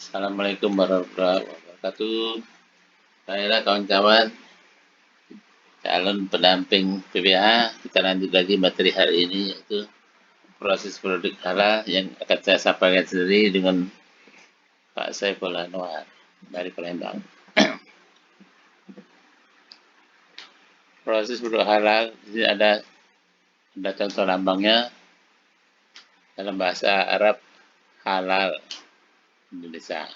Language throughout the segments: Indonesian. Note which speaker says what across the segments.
Speaker 1: Assalamualaikum warahmatullahi wabarakatuh. Baiklah kawan-kawan, calon pendamping PPH, kita lanjut lagi materi hari ini yaitu proses produk halal yang akan saya sampaikan sendiri dengan Pak Saiful Anwar dari Palembang. Proses produk halal ini ada contoh lambangnya dalam bahasa Arab halal Indonesia.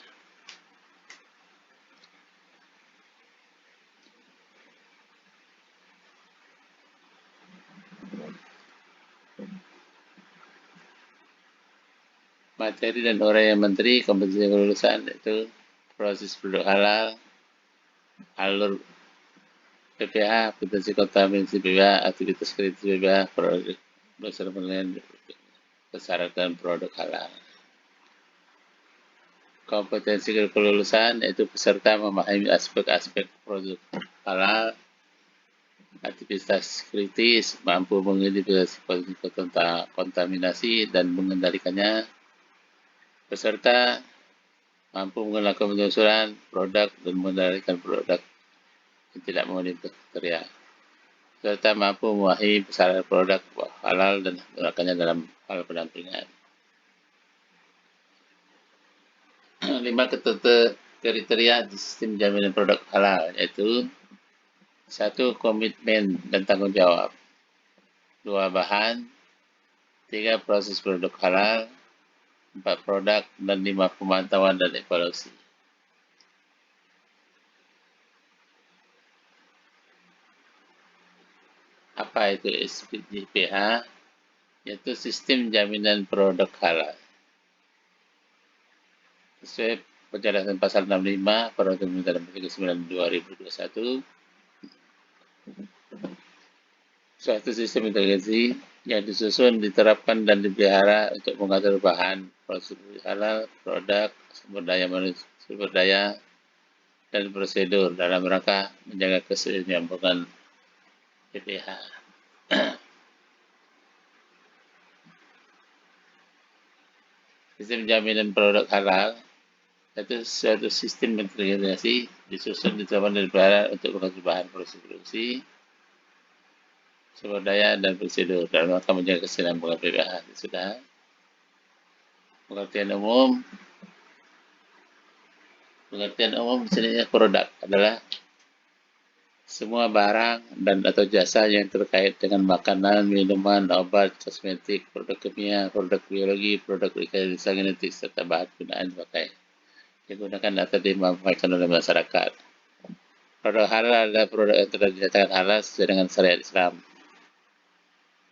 Speaker 1: Materi dan uraian Menteri Kompetisi Kelulusan itu proses produk halal, alur PPH, potensi kontaminasi PPH, aktivitas kritis PPH, produk dasar penilaian persyaratan produk halal. Kompetensi kelulusan yaitu peserta memahami aspek-aspek produk halal, aktivitas kritis, mampu mengidentifikasi potensi kontaminasi dan mengendalikannya. Peserta mampu melakukan penelusuran produk dan mengendalikan produk yang tidak memenuhi kriteria. Serta mampu memahami persyaratan produk halal dan menggunakannya dalam hal pendampingan. 5 kriteria di sistem jaminan produk halal yaitu 1. Komitmen dan tanggung jawab, 2. Bahan, 3. Proses produk halal, 4. Produk, dan 5. Pemantauan dan evaluasi. Apa itu SPJPH? Yaitu Sistem Jaminan Produk Halal. Sesuai penjelasan pasal 65 Peraturan Perundang-Undangan 39 2021, suatu sistem integrasi yang disusun, diterapkan, dan dipelihara untuk mengatur bahan, proses halal, produk, sumber daya, dan prosedur dalam rangka menjaga keseimbangan PPH. Sistem jaminan produk halal itu suatu sistem integrasi disusun, diterapkan, dan dipelihara untuk mengatur bahan, proses produksi, sumber daya, dan prosedur dalam rangka menjaga keseimbangan PPH. Sudah. Pengertian umum sebenarnya produk adalah semua barang dan atau jasa yang terkait dengan makanan, minuman, obat, kosmetik, produk kimia, produk biologi, produk rekayasa genetik, serta bahan gunaan dipakai, digunakan atau dimanfaatkan oleh masyarakat. Produk halal adalah produk yang telah dinyatakan halal sesuai dengan syariat Islam.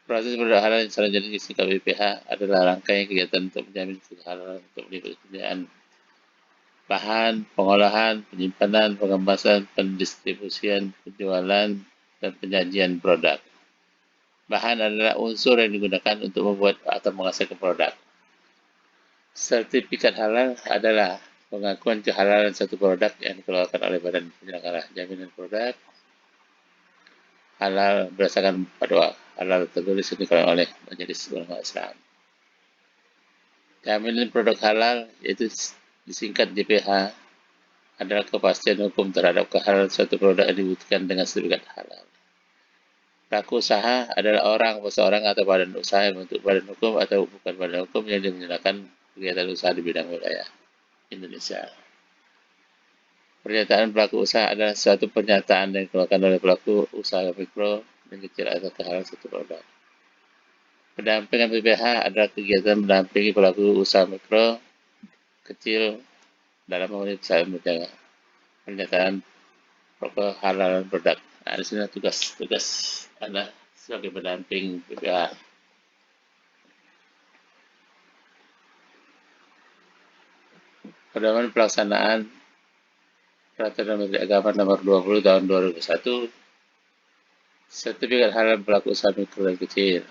Speaker 1: Proses produk halal yang selanjutnya disingkat BPH adalah rangkaian kegiatan untuk menjamin halal untuk meliputi penyediaan bahan, pengolahan, penyimpanan, pengemasan, pendistribusian, penjualan, dan penyajian produk. Bahan adalah unsur yang digunakan untuk membuat atau menghasilkan produk. Sertifikat halal adalah pengakuan kehalalan satu produk yang dikeluarkan oleh Badan Penyelenggara Jaminan Produk Halal berdasarkan fatwa halal tertulis yang dikeluarkan oleh Majelis Ulama Islam. Jaminan produk halal yaitu disingkat JPH adalah kepastian hukum terhadap kehalalan suatu produk yang diwujudkan dengan sertifikat halal. Pelaku usaha adalah orang, seseorang atau badan usaha yang membentuk badan hukum atau bukan badan hukum yang menjalankan kegiatan usaha di bidang wilayah Indonesia. Pernyataan pelaku usaha adalah suatu pernyataan yang dikeluarkan oleh pelaku usaha mikro dan kecil atau kehalalan suatu produk. Pendampingan PPH adalah kegiatan mendampingi pelaku usaha mikro kecil dalam memenuhi persyaratan menjaga pernyataan kehalalan produk. Nah, di sini tugas Anda sebagai pendamping PPH. Pedoman pelaksanaan Peraturan Menteri Agama Nomor 20 Tahun 2001, sertifikat halal pelaku usaha mikro dan kecil.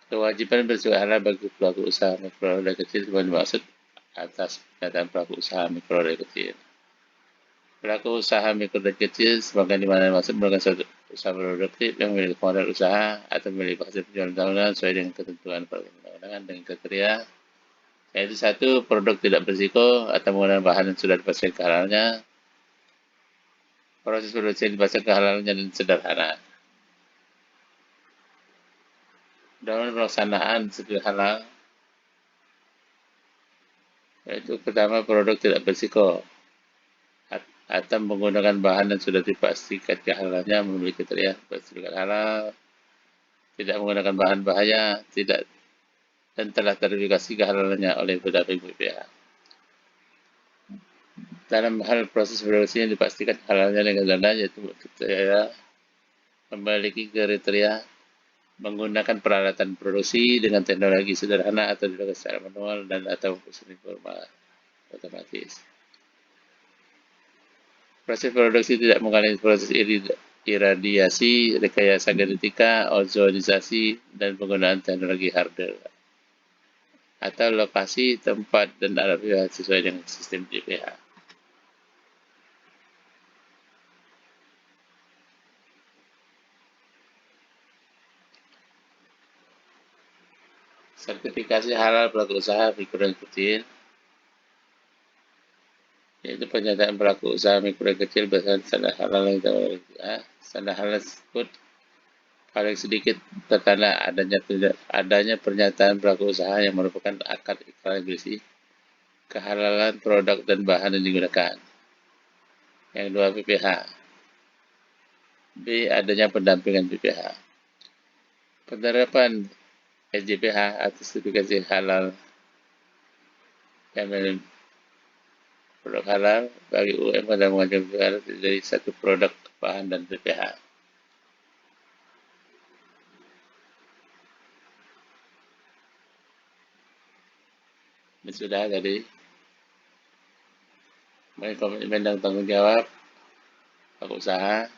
Speaker 1: Kewajiban bersifat halal bagi pelaku usaha mikro dan kecil sebagai dimaksud atas pernyataan pelaku usaha mikro dan kecil. Pelaku usaha mikro dan kecil sebagai dimana maksud melakukan suatu usaha produktif yang memiliki modal usaha atau memiliki hasil penjualan tahunan sesuai dengan ketentuan perundang-undangan dengan kriteria Yaitu satu, produk tidak berisiko atau menggunakan bahan yang sudah dipastikan kehalalnya. Proses produksi yang dipastikan kehalalnya dan sederhana. Dalam pelaksanaan seperti halal, yaitu pertama produk tidak berisiko atau menggunakan bahan yang sudah dipastikan kehalalannya memiliki kriteria sertifikat halal, tidak menggunakan bahan bahaya, tidak dan telah terverifikasi kehalalannya oleh beberapa BPH. Dalam hal proses produksi yang dipastikan halalnya dengan dana, yaitu kriteria memiliki kriteria menggunakan peralatan produksi dengan teknologi sederhana atau dilakukan secara manual dan atau semi formal otomatis. Proses produksi tidak mengalami proses iradiasi, rekayasa genetika, ozonisasi, dan penggunaan teknologi hardware atau lokasi, tempat, dan alat pihak sesuai dengan sistem GPH. Sertifikasi halal pelaku usaha mikro dan kecil, yaitu pernyataan pelaku usaha mikro dan kecil berdasarkan standar halal yang ditawar. Standar halal tersebut paling sedikit tertanda adanya pernyataan pelaku usaha yang merupakan akad ikrar berisi kehalalan produk dan bahan yang digunakan. Yang dua, PPH. B, adanya pendampingan PPH. Penerapan SJPH atau sertifikasi halal yang produk halal bagi UM pada mengajukan PPH dari satu produk bahan dan PPH. Ini sudah tadi komitmen dan tanggung jawab pelaku usaha.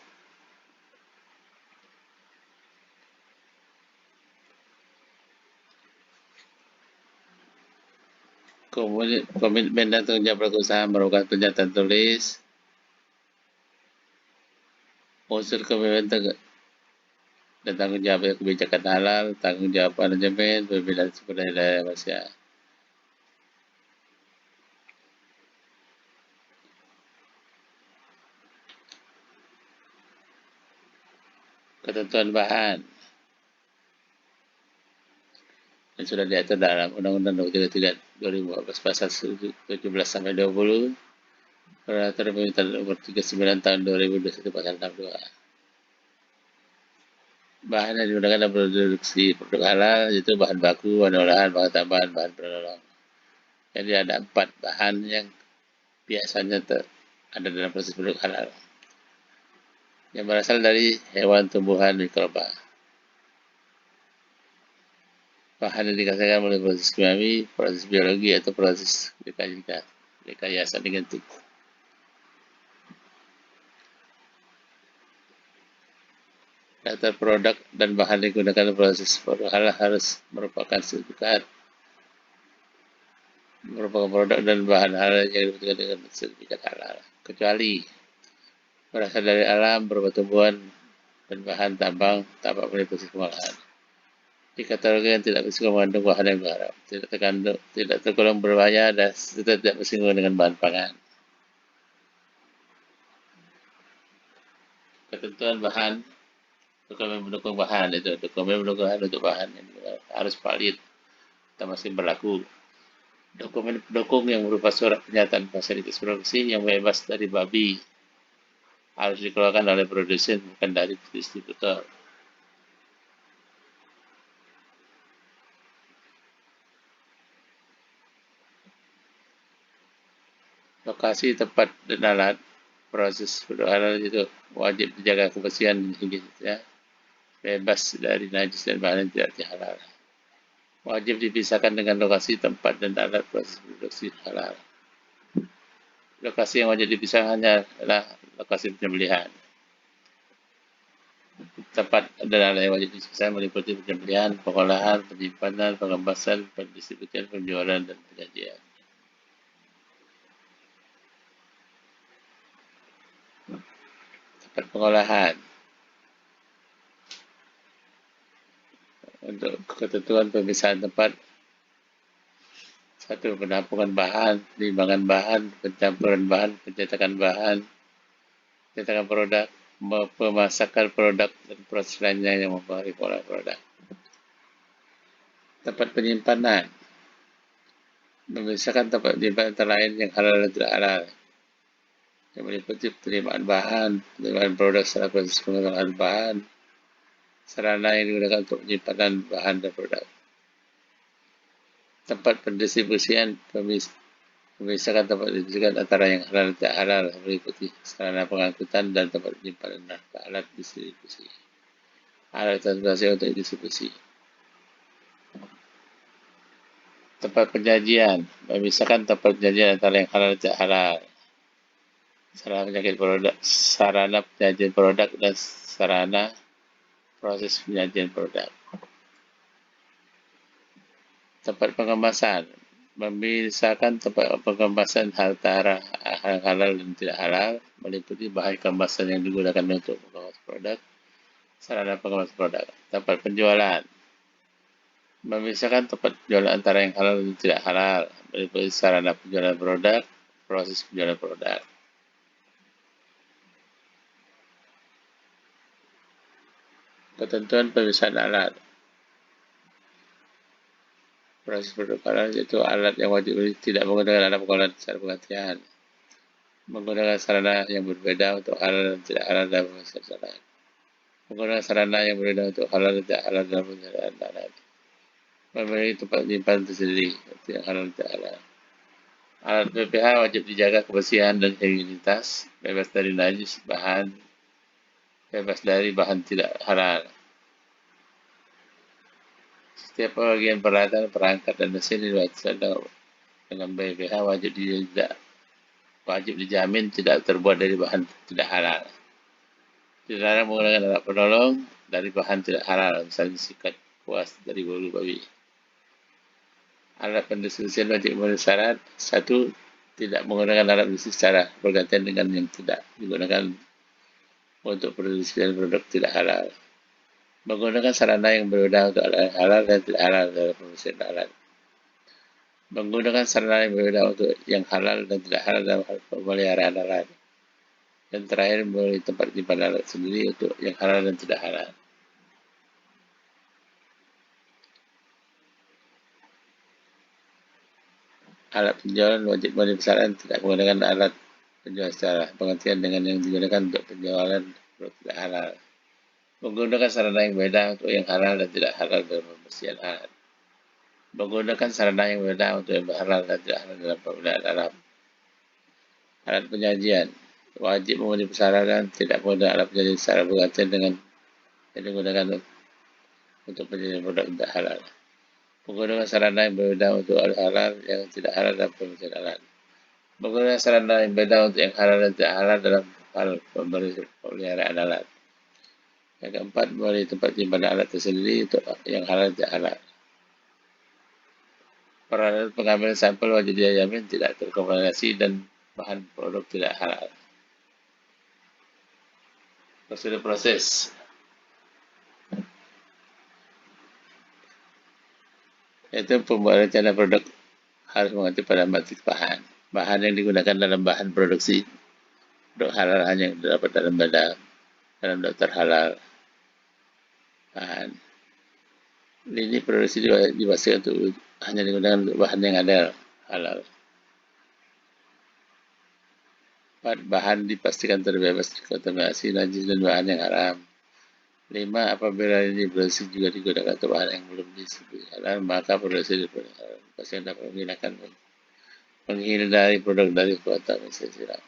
Speaker 1: Komitmen dan tanggung jawab pelaku usaha merupakan pernyataan tulis. Unsur komitmen dan tanggung jawab kebijakan halal, tanggung jawab manajemen, pembinaan sumber daya manusia. Ketentuan bahan yang sudah diatur dalam Undang-Undang Nomor 33 2014 Pasal 17 sampai 20, Peraturan Pemerintah Nomor 39 Tahun 2021 Pasal 62. Bahan yang digunakan dalam produksi produk halal yaitu bahan baku, bahan olahan, bahan tambahan, bahan penolong. Jadi ada 4 bahan yang biasanya ada dalam proses produk halal yang berasal dari hewan, tumbuhan, mikroba. Bahan yang dikhasilkan melalui proses kimiawi, proses biologi, atau proses rekayasa genetik. Daftar produk dan bahan yang digunakan dalam proses produk halal harus merupakan produk dan bahan halal yang dibutuhkan dengan sertifikat halal, kecuali berasal dari alam, berupa tumbuhan dan bahan tambang melalui proses pengolahan. Dikategorikan tidak berisiko mengandung bahan yang berharap, tidak tergolong berbahaya dan tidak bersinggungan dengan bahan pangan. Ketentuan bahan, dokumen pendukung bahan itu, dokumen pendukung bahan untuk bahan yang harus valid atau masih berlaku. Dokumen pendukung yang berupa surat pernyataan fasilitas produksi yang bebas dari babi harus dikeluarkan oleh produsen bukan dari distributor. Lokasi, tempat, dan alat proses produk halal itu wajib dijaga kebersihan dan higienisnya, bebas dari najis dan bahan yang tidak halal. Wajib dipisahkan dengan lokasi, tempat, dan alat proses produksi halal. Lokasi yang wajib dipisahkan adalah lokasi penyembelihan. Tempat dan alat yang wajib dipisahkan meliputi penyembelihan, pengolahan, penyimpanan, pengebasan, pendistribusian, penjualan, dan penyajian. Tempat pengolahan. Untuk ketentuan pemisahan tempat Satu, penampungan bahan, penimbangan bahan, pencampuran bahan, pencetakan produk, pemasakan produk, dan proses lainnya yang mempengaruhi pola produk. Tempat penyimpanan, memisahkan tempat penyimpanan antara lain yang halal dan tidak halal, yang meliputi penerimaan bahan, penerimaan produk setelah proses pengembangan bahan, sarana yang digunakan untuk penyimpanan bahan dan produk. Tempat pendistribusian, memisahkan tempat pendistribusian antara yang halal dan tidak halal, meliputi sarana pengangkutan dan tempat penyimpanan nafkah alat distribusi. Alat transportasi untuk distribusi. Tempat penyajian, memisahkan tempat penyajian antara yang halal dan tidak halal. Sarana penyajian produk dan sarana proses penyajian produk. Tempat pengemasan, memisahkan tempat pengemasan antara yang halal dan tidak halal, meliputi bahan kemasan yang digunakan untuk mengemas produk, sarana pengemasan produk. Tempat penjualan, memisahkan tempat penjualan antara yang halal dan tidak halal, meliputi sarana penjualan produk, proses penjualan produk. Ketentuan pemisahan alat. Proses produk halal yaitu alat yang wajib tidak menggunakan alat pengelolaan secara penggantian, menggunakan sarana yang berbeda untuk halal dan tidak halal dalam pemisahan alat, menggunakan sarana yang berbeda untuk halal dan tidak halal dalam pemisahan alat, memiliki tempat penyimpanan tersendiri untuk yang halal dan tidak halal. Alat PPH wajib dijaga kebersihan dan higienitas, bebas dari najis bahan, bebas dari bahan tidak halal. Setiap bagian peralatan, perangkat, dan mesin diwajibkan dengan BPH wajib dijamin tidak terbuat dari bahan tidak halal. Dilarang menggunakan alat penolong dari bahan tidak halal, misalnya sikat kuas dari bulu babi. Alat pendistribusian wajib memenuhi syarat. 1. Tidak menggunakan alat distribusi secara bergantian dengan yang tidak digunakan untuk pendistribusian produk tidak halal. Menggunakan sarana yang berbeda untuk alat halal dan tidak halal dalam pendistribusian alat. Menggunakan sarana yang berbeda untuk yang halal dan tidak halal dalam pemeliharaan alat. Dan terakhir, memiliki tempat penyimpanan alat sendiri untuk yang halal dan tidak halal. Alat penjualan wajib memenuhi syarat tidak menggunakan alat penjualan secara pengertian dengan yang digunakan untuk penjualan produk tidak halal. Menggunakan sarana yang berbeda untuk yang halal dan tidak halal dalam pembersihan alat. Menggunakan sarana yang berbeda untuk yang halal dan tidak halal dalam pemeliharaan alat. Alat penyajian wajib memenuhi persyaratan tidak menggunakan alat penyajian secara bergantian dengan yang digunakan untuk penyajian produk tidak halal. Menggunakan sarana yang berbeda untuk halal yang tidak halal dalam pembersihan alat. Menggunakan sarana yang berbeda untuk yang halal dan tidak halal dalam hal pemeliharaan alat. Yang keempat, memiliki tempat penyimpanan alat tersendiri untuk yang halal dan tidak halal. Peralatan pengambilan sampel wajib dijamin tidak terkontaminasi dan bahan produk tidak halal. Prosedur proses. Yaitu pembuat rencana produk harus mengerti pada matriks bahan. Bahan yang digunakan dalam bahan produksi produk halal hanya yang terdapat dalam daftar halal bahan. Lini produksi dipastikan untuk hanya digunakan untuk bahan yang ada halal. 4. Bahan dipastikan terbebas dari kontaminasi, najis, dan bahan yang haram. 5. Apabila lini produksi juga digunakan untuk bahan yang belum disetujui halal, maka produksi dipastikan dapat menghindari produk dari kontaminasi silam.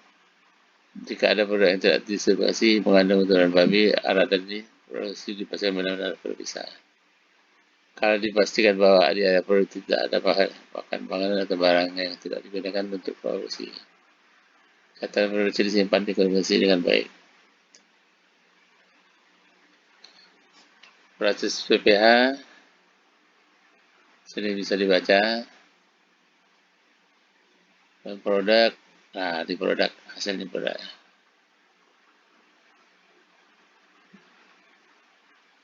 Speaker 1: Jika ada produk yang tidak disertifikasi mengandung kotoran babi, alat tadi produksi dipastikan benar-benar terpisah. Kalau dipastikan bahwa di area produk tidak ada pakan makanan atau barang yang tidak digunakan untuk produksi, kata produksi disimpan di kondisi dengan baik. Proses PPH sini bisa dibaca. Produk, di produk hasilnya produk.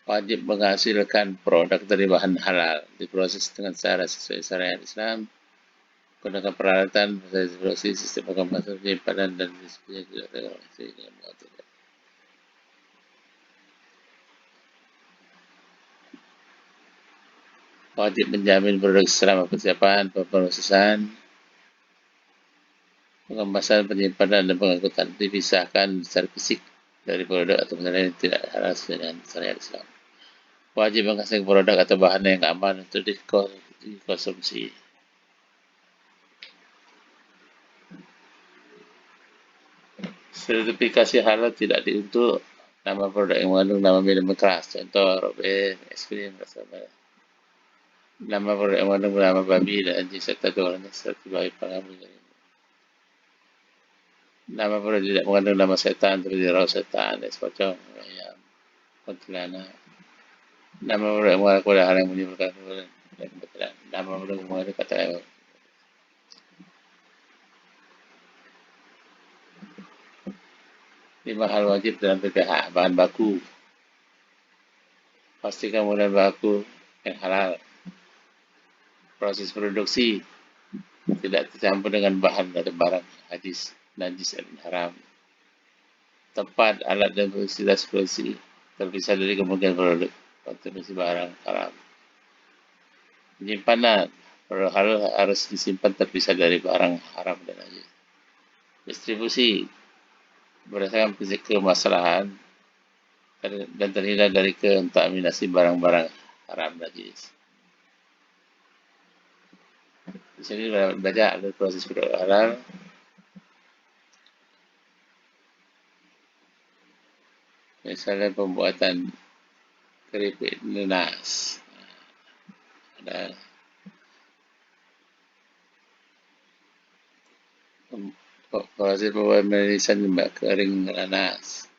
Speaker 1: Wajib menghasilkan produk dari bahan halal, diproses dengan cara sesuai syariat Islam, Gunakan peralatan, proses produksi, sistem pengemasan, penyimpanan, dan distribusi tidak terkoneksi dengan muatan. Wajib menjamin produksi selama persiapan, pemrosesan, pengemasan, penyimpanan, dan pengangkutan dipisahkan secara fisik dari produk atau benda yang tidak halal dengan syariat Islam. Wajib menghasilkan produk atau bahan yang aman untuk dikonsumsi. Sertifikasi halal tidak diuntuk nama produk yang mengandung nama minuman keras, contoh robek, es krim, rasa merah. Nama produk yang mengandung nama babi dan anjing serta tulangan seperti bayi pengambil. Nama produk tidak mengandung nama setan seperti roh setan, es pocong, ayam, kuntilanak. Nama produk yang mengandung hal yang menimbulkan kerugian dan kebetulan. Nama produk yang mengandung kata lewat. 5 hal wajib dalam PPH. Bahan baku. Pastikan bahan baku yang halal. Proses produksi tidak tercampur dengan bahan atau barang najis dan haram. Tempat, alat dan fasilitas produksi terpisah dari kemungkinan produk konsumsi barang haram. Penyimpanan, produk halal harus disimpan terpisah dari barang haram dan najis. Distribusi berdasarkan prinsip kemasalahan dan terhindar dari kontaminasi barang-barang haram najis. Di sini baca ada proses produk halal. Misalnya pembuatan keripik nanas. Ada proses pembuatan manisan kering nanas.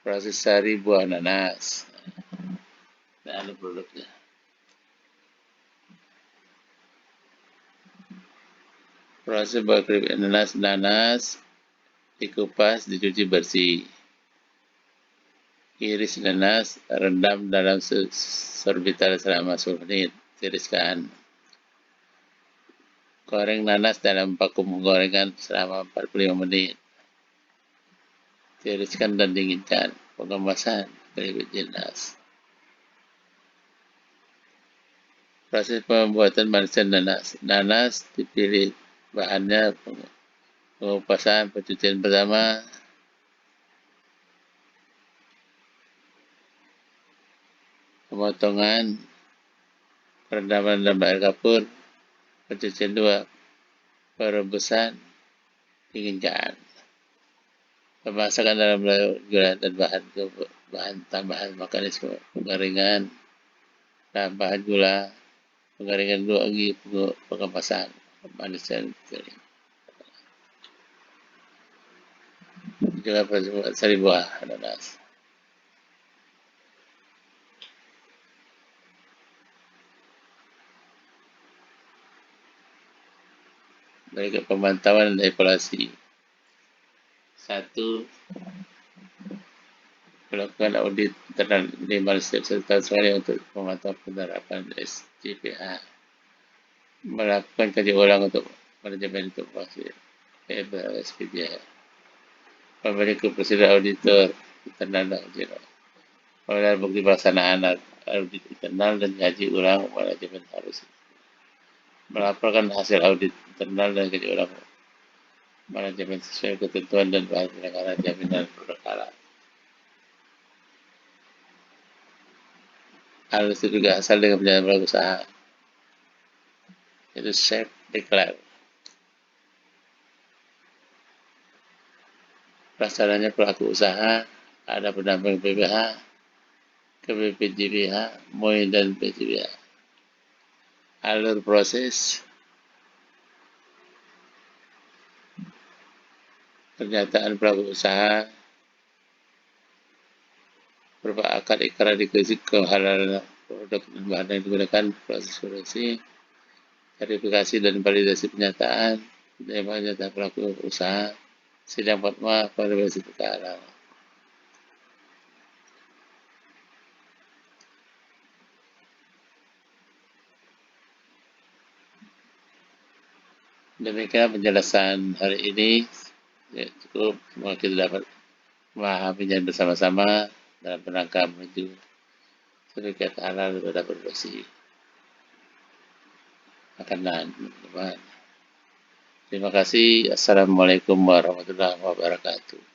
Speaker 1: Proses sari buah nanas. Dan ada produknya. Proses buat keripik nanas dikupas, dicuci bersih. Iris nanas, rendam dalam sorbital selama 10 menit. Tiriskan. Goreng nanas dalam vakum gorengan selama 45 menit. Tiriskan dan dinginkan. Pengemasan keripik nanas. Proses pembuatan manisan nanas. Nanas dipilih bahannya, pengupasan, pencucian pertama, pemotongan, perendaman dalam air kapur, pencucian 2, perebusan, dinginkan. Pemasakan dalam gula dan bahan tambahan mekanisme pengeringan, tambahan gula, pengeringan 2 lagi, pengemasan, pemanisan kering. Juga sari buah nanas. Berikut pemantauan dan evaluasi. 1. Melakukan audit internal minimal setiap 1 tahun sekali untuk memantau penerapan SGPH. Melakukan kajian ulang untuk manajemen informasi SPPH. Memberi prosedur auditor internal dan eksternal. Mengenal bukti pelaksanaan audit internal dan kaji ulang manajemen harus. Melaporkan hasil audit internal dan kaji ulang manajemen sesuai ketentuan dan bahan penyelenggaraan jaminan produk halal. Hal itu juga asal dengan penjelasan pelaku usaha. Itu safe declare. Pelaksananya pelaku usaha, ada pendamping PPH, KPPJBH, MOI dan PJBH. Alur proses pernyataan pelaku usaha berupa akad ikrar dikasih kehalalan produk dan bahan yang digunakan, proses produksi, verifikasi dan validasi pernyataan, dan pernyataan pelaku usaha, sidang fatwa, validasi perkara. Demikian penjelasan hari ini. Ya, cukup semoga kita dapat memahaminya bersama-sama dalam rangka menuju sertifikat halal pada produksi makanan. Terima kasih. Assalamualaikum warahmatullahi wabarakatuh.